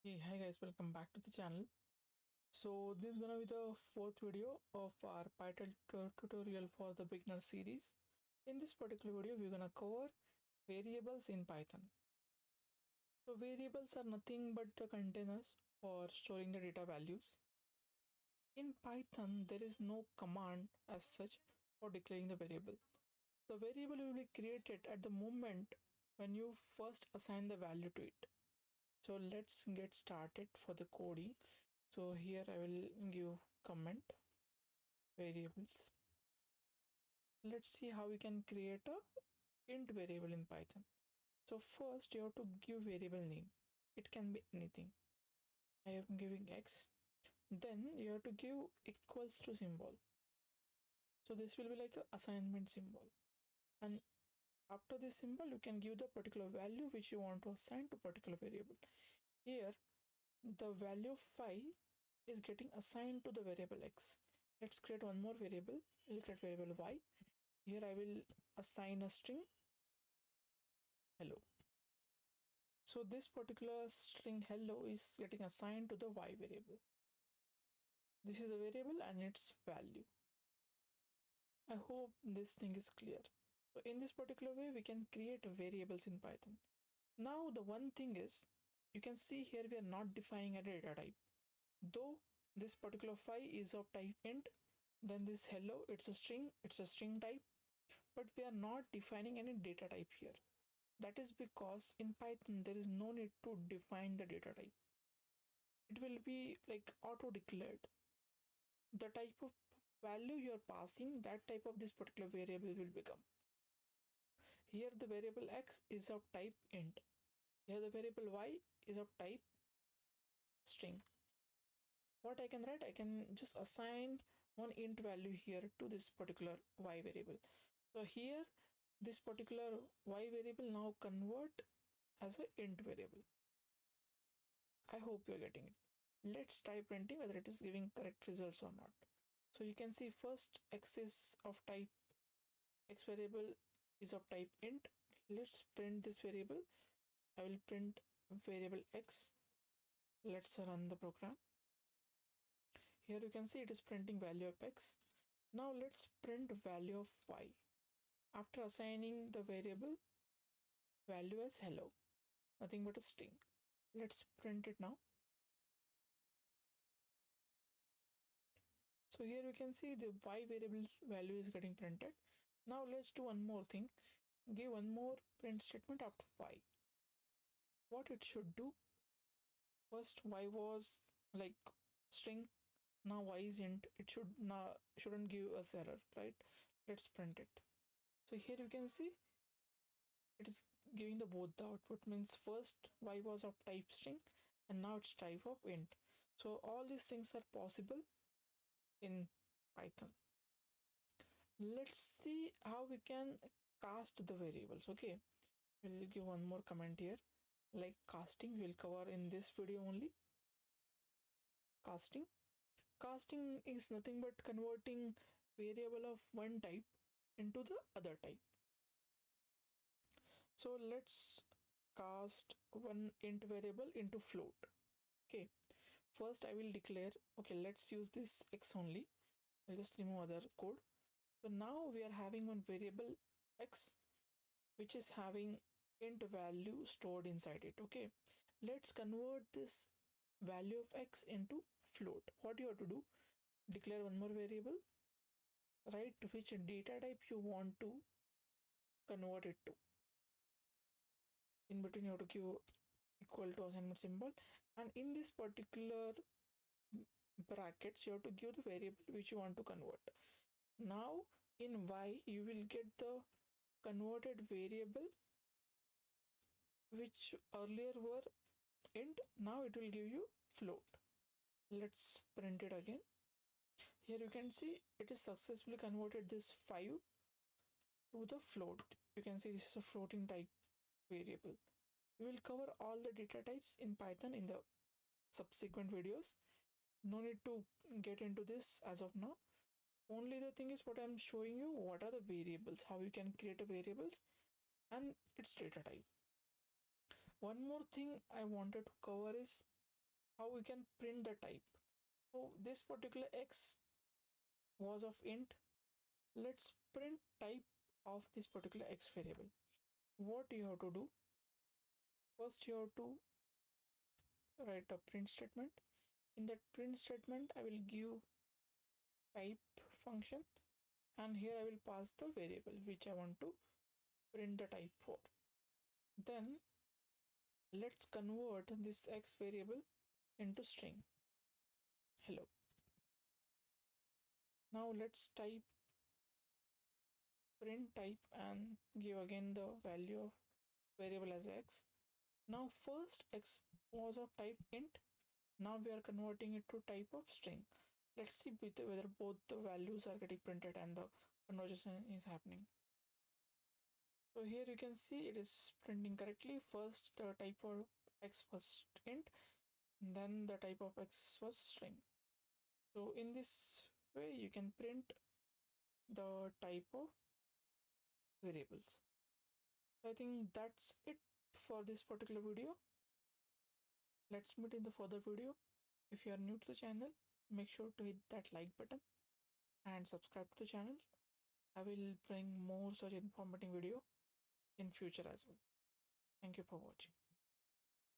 Hey, hi guys, welcome back to the channel. So this is gonna be the fourth video of our Python tutorial for the beginner series. In this particular video, we're gonna cover variables in Python. So variables are nothing but the containers for storing the data values. In Python, there is no command as such for declaring the variable. The variable will be created at the moment when you first assign the value to it. So let's get started for the coding. So here I will give comment variables. Let's see how we can create a int variable in Python. So first you have to give variable name. It can be anything. I am giving x. Then you have to give equals to symbol. So this will be like an assignment symbol. And after this symbol, you can give the particular value which you want to assign to particular variable. Here, the value of 5 is getting assigned to the variable x. Let's create one more variable. We'll create variable y. Here I will assign a string hello. So this particular string hello is getting assigned to the y variable. This is a variable and its value. I hope this thing is clear. So in this particular way, we can create variables in Python. Now the one thing is, you can see here we are not defining a data type. Though this particular file is of type int, then this hello, it's a string type, but we are not defining any data type here. That is because in Python, there is no need to define the data type. It will be like auto declared. The type of value you're passing, that type of this particular variable will become. Here the variable x is of type int. Here the variable y is of type string. What I can write, I can just assign one int value here to this particular y variable. So here this particular y variable now convert as a int variable. I hope you're getting it. Let's try printing whether it is giving correct results or not. So you can see first x is of type x variable is of type int. Let's print this variable. I will print variable x. Let's run the program. Here you can see it is printing value of x. Now let's print value of y. After assigning the variable value as hello, nothing but a string. Let's print it now. So here you can see the y variable's value is getting printed. Now let's do one more thing. Give one more print statement after y. What it should do, first y was like string, now y is int. It shouldn't give us error, right? Let's print it. So here you can see it is giving the both the output, means first y was of type string and now it's type of int. So all these things are possible in Python. Let's see how we can cast the variables. Okay, we'll give one more comment here, like casting. We'll cover in this video only. Casting is nothing but converting variable of one type into the other type. So let's cast one int variable into float. Okay, first I will declare, okay, let's use this x only. I'll just remove other code. So now we are having one variable x which is having int value stored inside it. Okay, let's convert this value of x into float. What you have to do, declare one more variable, write which data type you want to convert it to. In between you have to give equal to assignment symbol, and in this particular brackets you have to give the variable which you want to convert. Now in y you will get the converted variable which earlier were int, now it will give you float. Let's print it again. Here you can see it is successfully converted this 5 to the float. You can see this is a floating type variable. We will cover all the data types in Python in the subsequent videos. No need to get into this as of now. Only the thing is what I'm showing you, what are the variables, how you can create a variables and its data type. One more thing I wanted to cover is how we can print the type. So this particular x was of int. Let's print type of this particular x variable. What you have to do, first you have to write a print statement. In that print statement I will give type function, and here I will pass the variable which I want to print the type for. Then let's convert this x variable into string hello. Now let's type print type and give again the value of variable as x. Now first x was of type int, now we are converting it to type of string. Let's see whether both the values are getting printed and the conversion is happening. So here you can see it is printing correctly. First the type of x was int, then the type of x was string. So in this way you can print the type of variables. I think that's it for this particular video. Let's meet in the further video. If you are new to the channel, make sure to hit that like button and subscribe to the channel. I will bring more such informative video in future as well. Thank you for watching.